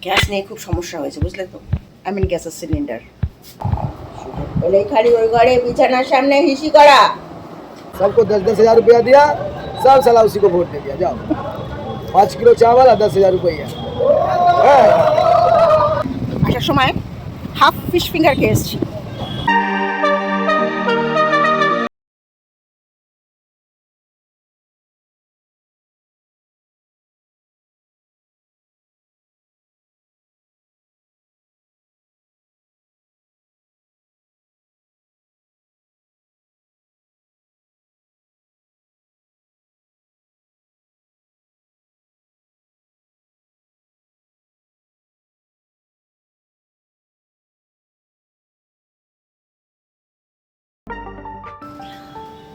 Gas নিয়ে খুব সমস্যা হয়েছে, বুঝলে তো। গ্যাসের সিলিন্ডার বলেই খালি ওই ঘরে বিছানার সামনে হিসি করা। सबको 10-10 हजार रुपया दिया, सब साला उसी को वोट दे दिया। जाओ 5 किलो चावल और 10 हजार रुपया। আসার সময় হাফ ফিশ ফিঙ্গার খেয়ে এসেছি।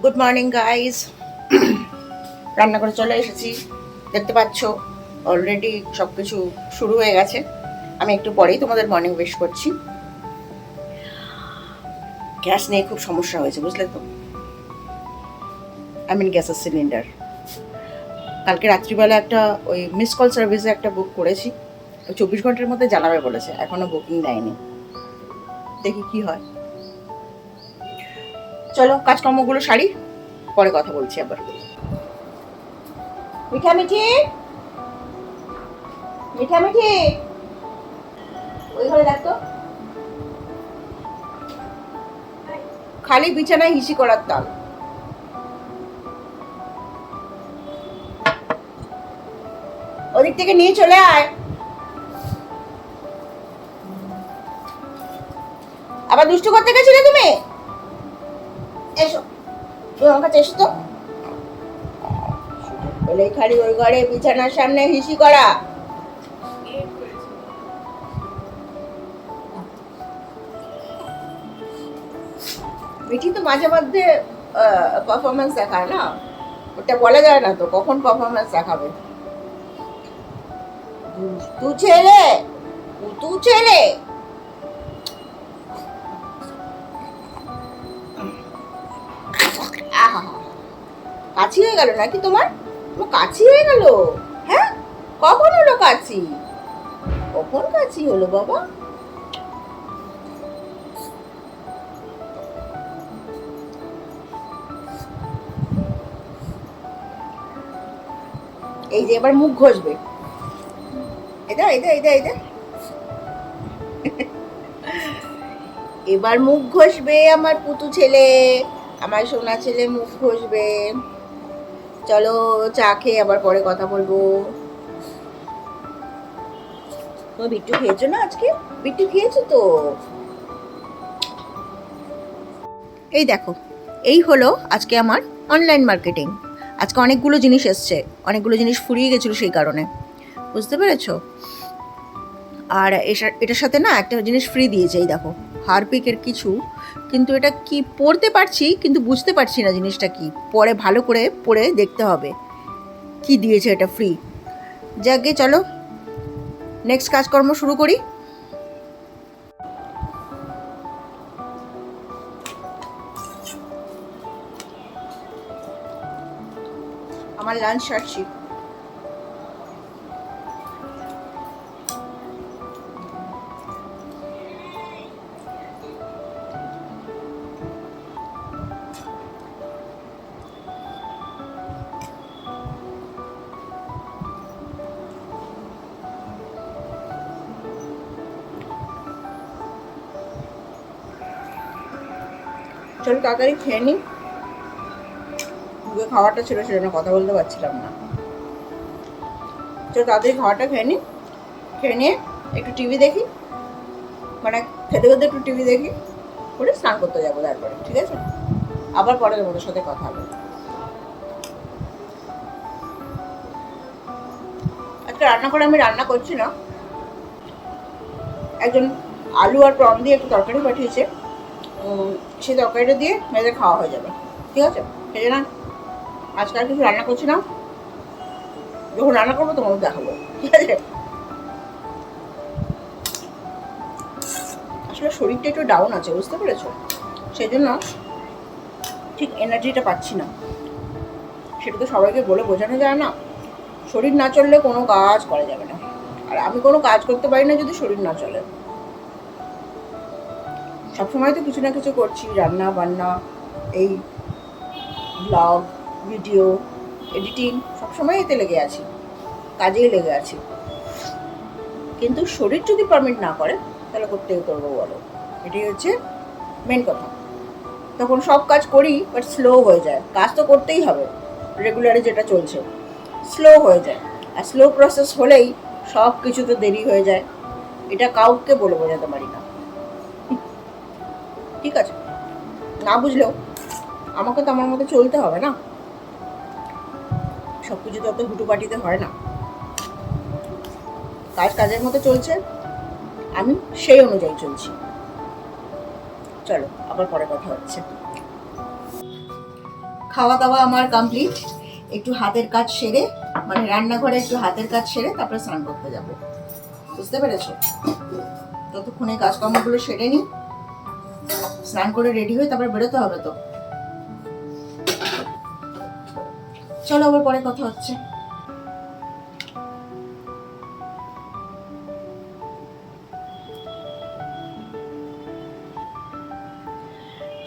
গুড মর্নিং গাইজ, রান্না করে চলে এসেছি। দেখতে পাচ্ছ অলরেডি সব কিছু শুরু হয়ে গেছে। আমি একটু পরেই তোমাদের মর্নিং উইশ করছি। গ্যাস নিয়ে খুব সমস্যা হয়েছে, বুঝলে তো। গ্যাসের সিলিন্ডার কালকে রাত্রিবেলা একটা ওই মিস কল সার্ভিসে একটা বুক করেছি, 24 ঘন্টার মধ্যে জানাবে বলেছে, এখনো বুকিং দেয়নি। দেখি কি হয়। চলো কাজকর্মগুলো সারি, পরে কথা বলছি আবার। মিঠা মিঠি, মিঠা মিঠি, ওই ঘরে দেখতো, খালি বিছানায় হিসি করার তাল। ওদিক থেকে নিয়ে চলে আয়। আবার দুষ্টু করতে গেছিলে তুমি? এসো, তুমি আমার কাছে এসো তো। বলেই খালি ওই ঘরে বিছানার সামনে হিসি করা। মিঠি তো মাঝে মধ্যে পারফরমেন্স দেখায় না, ওটা বলা যায় না তো কখন পারফরমেন্স দেখাবে। তু ছেলে, তু ছেলে। কাছি হয়ে গেল নাকি তোমার? কাছি হয়ে গেল? হ্যাঁ, কখন হলো কাছি? কখন কাছি হলো বাবা? এই যে এবার মুখ ঘষবে। এটা এটা এটা এটা এবার মুখ ঘষবে আমার পুতু ছেলে, আমার সোনা ছেলে মুখ ঘষবে। চলো চা খেয়ে আবার পরে কথা বলবো। তুমি বিট্টু খেয়েছো না আজকে? বিট্টু খেয়েছো তো? এই দেখো, এই হলো আজকে আমার অনলাইন মার্কেটিং। আজকে অনেকগুলো জিনিস এসছে, অনেকগুলো জিনিস ফুরিয়ে গেছিলো সেই কারণে, বুঝতে পেরেছো? আর এটার সাথে না একটা জিনিস ফ্রি দিয়েছে, এই দেখো হারপিকের কিছু, কিন্তু এটা কি পড়তে পারছি কিন্তু বুঝতে পারছি না জিনিসটা কি। পরে ভালো করে পড়ে দেখতে হবে কি দিয়েছে এটা ফ্রি। যাকে চলো নেক্সট কাজকর্ম শুরু করি। আমার লাঞ্চ সারছি। চলো তাড়াতাড়ি খেয়ে নিই, মুখে খাওয়াটা ছিল সেজন্য কথা বলতে পারছিলাম না। চলো তাড়াতাড়ি খাওয়াটা খেয়ে নিই, খেয়ে নিয়ে একটু টিভি দেখি, মানে খেতে খেতে একটু টিভি দেখি, করে স্নান করতে যাবো তারপরে, ঠিক আছে? আবার পরে তোমাদের সাথে কথা হবে। আজকে রান্না করে আমি রান্না করছি না, একজন আলু আর প্রন দিয়ে একটু তরকারি পাঠিয়েছে, সেই তরকারিটা দিয়ে মেয়েদের খাওয়া হয়ে যাবে, ঠিক আছে? সেই জন্য আজকাল কিছু রান্না করছি না, যখন রান্না করবো তোমাদের দেখাবো, ঠিক আছে? আসলে শরীরটা একটু ডাউন আছে, বুঝতে পেরেছো? সেই জন্য ঠিক এনার্জিটা পাচ্ছি না। সেটা তো সবাইকে বলে বোঝানো যায় না, শরীর না চললে কোনো কাজ করা যাবে না। আর আমি কোনো কাজ করতে পারি না যদি শরীর না চলে। সবসময় তো কিছু না কিছু করছি, রান্না বান্না, এই ব্লগ, ভিডিও, এডিটিং, সবসময় এতে লেগে আছি, কাজেই লেগে আছি। কিন্তু শরীর যদি পারমিট না করে তাহলে করতেই করবো বলো, এটাই হচ্ছে মেন কথা। তখন সব কাজ করি বাট স্লো হয়ে যায়। কাজ তো করতেই হবে, রেগুলারে যেটা চলছে স্লো হয়ে যায়। আর স্লো প্রসেস হলেই সব কিছুতে দেরি হয়ে যায়। এটা কাউকে বলে বোঝাতে পারি না, ঠিক আছে? না বুঝলেও আমাকে তো আমার মতো চলতে হবে না, সব কিছু তো অত হুটুপাটিতে হয় না। কাজ কাজের মতো চলছে, আমি সেই অনুযায়ী চলছি। চলো আবার পরে কথা হচ্ছে। খাওয়া দাওয়া আমার কমপ্লিট। একটু হাতের কাজ সেরে, মানে রান্নাঘরে একটু হাতের কাজ সেরে তারপরে স্নান করতে যাব, বুঝতে পেরেছো? ততক্ষণে কাজকর্মগুলো সেরে নিই, স্নান করে রেডি হয়ে তারপরে বেরোতে হবে তো। চলো আবার পরে কথা হচ্ছে।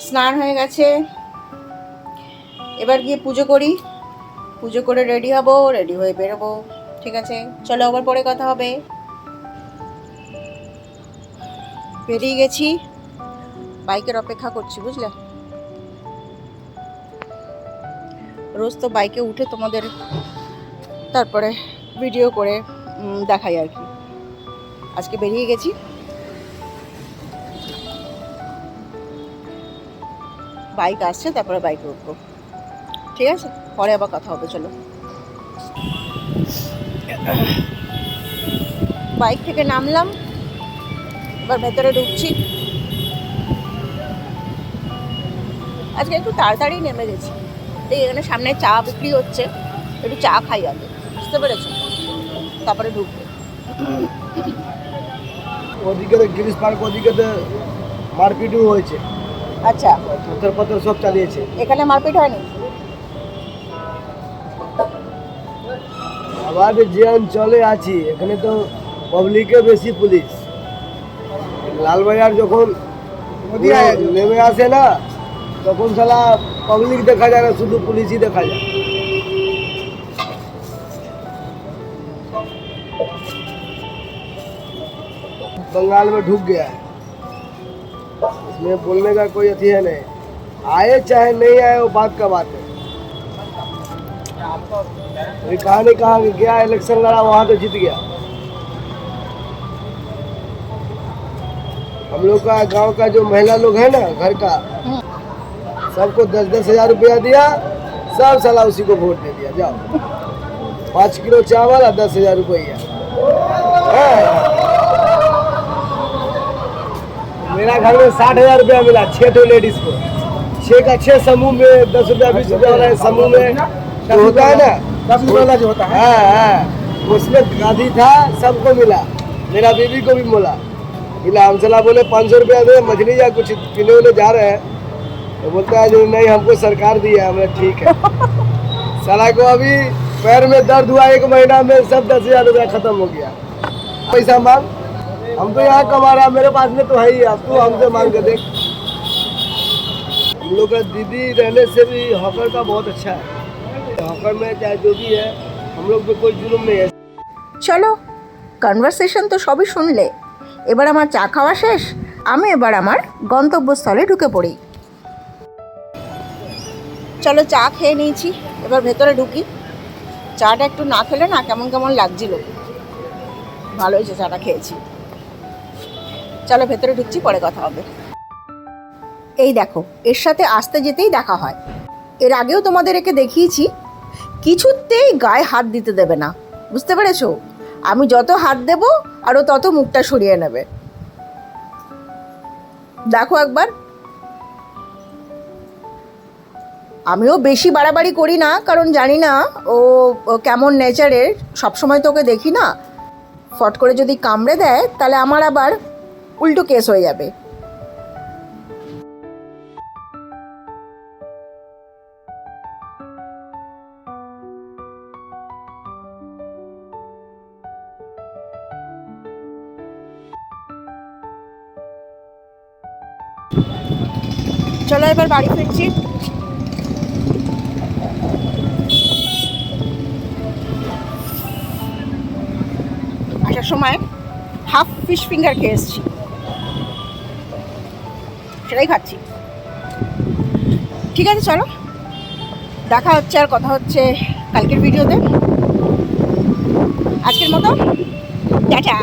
স্নান হয়ে গেছে, এবার গিয়ে পুজো করি, পুজো করে রেডি হব, রেডি হয়ে বেরোবো, ঠিক আছে? চলো আবার পরে কথা হবে। বেরিয়ে গেছি, বাইকের অপেক্ষা করছি, বুঝলে? রোজ তো বাইকে উঠে তোমাদের তারপরে ভিডিও করে দেখাই আর কি। আজকে বেরিয়ে গেছি, বাইক আসছে, তারপরে বাইকে উঠবো, ঠিক আছে? পরে আবার কথা হবে, চলো। বাইক থেকে নামলাম, এবার ভেতরে ঢুকছি। আজকে একটু তাড়াতাড়ি নেমে গেছি, এই এখানে সামনে চা বিক্রি হচ্ছে, একটু চা খাই আগে, বুঝতে পেরেছো? তারপরে ঢুকবো। ওদিকে গিরিশ পার্ক, ওদিকে মারপিটও হয়েছে, আচ্ছা, পাথর পাথর সব চালিয়েছে। এখানে মারপিট হয়নি? আমাদের যে অঞ্চলে আছি এখানে তো পাবলিকে বেশি পুলিশ। লালবাজার যখন নেমে আসে না, তখন সালা पब्लिक देखा जा रहा है, शुद्ध पुलिस ही देखा जा। बंगाल में ढुक गया है, इसमें बोलने का कोई अथी है नहीं, आए चाहे नहीं आए वो बात का बात है। अभी कहा नहीं कहा गया, इलेक्शन लड़ा वहां तो जीत गया। हम लोग का गांव का जो महिला लोग है ना, घर का, सबको 10-10 हजार रुपया दिया, सब साला उसी को वोट दे दिया। जाओ 5 किलो चावल और 10,000 रुपया। मेरा घर में 60,000 रुपया मिला, 6 तो लेडीज को, 6 का 6 समूह में 10 रुपया 20 रुपया वाला समूह में जो होता है ना, 10 वाला जो होता है, उसमें गादी था, सबको मिला। मेरा बीवी को भी मिला। हम सला बोले 500 रुपया दे, मछली या कुछ पीने उन्हें जा रहे हैं, तो बोलता है जो नहीं हमको सरकार दिया। हमने ठीक है। साला को अभी पैर में दर्द हुआ, 1 महीना में सब 10,000 रुपया खत्म हो गया। पैसा मांग, हम तो यहाँ कमा रहा, मेरे पास में तो है ही, अब तू हमसे मांग के देख। हम लोग का दीदी रहने से भी हॉकर का बहुत अच्छा है। हॉकर में चाहे जो भी है, हम लोग पे कोई जुल्म नहीं है। চলো, কনভারসেশন তো সবই শুনলে, এবার আমার চা খাওয়া শেষ, আমি এবার আমার গন্তব্যস্থলে ঢুকে পড়ি। চলো চা খেয়ে নিয়েছি, এবার ভেতরে ঢুকি। চাটা একটু না খেলে না কেমন কেমন লাগছিল, ভালো হয়েছে চাটা খেয়েছি। চলো ভেতরে ঢুকছি, পরে কথা হবে। এই দেখো, এর সাথে আসতে যেতেই দেখা হয়। এর আগেও তোমাদের একে দেখিয়েছি, কিছুতেই গায়ে হাত দিতে দেবে না, বুঝতে পেরেছো? আমি যত হাত দেব আরও তত মুখটা সরিয়ে নেবে। দেখো একবার, আমিও বেশি বাড়াবাড়ি করি না, কারণ জানি না ও কেমন নেচারের, সবসময় তো ওকে দেখি না। ফট করে যদি কামড়ে দেয় তাহলে আমার আবার উল্টো কেস হয়ে যাবে। চলো এবার বাড়ি ফিরছি। আসার সময় হাফ ফিশ ফিঙ্গার খেয়ে এসেছি, সেটাই খাচ্ছি। ঠিক আছে, চলো দেখা হচ্ছে আর কথা হচ্ছে কালকের ভিডিওতে। আজকের মতো টাটা।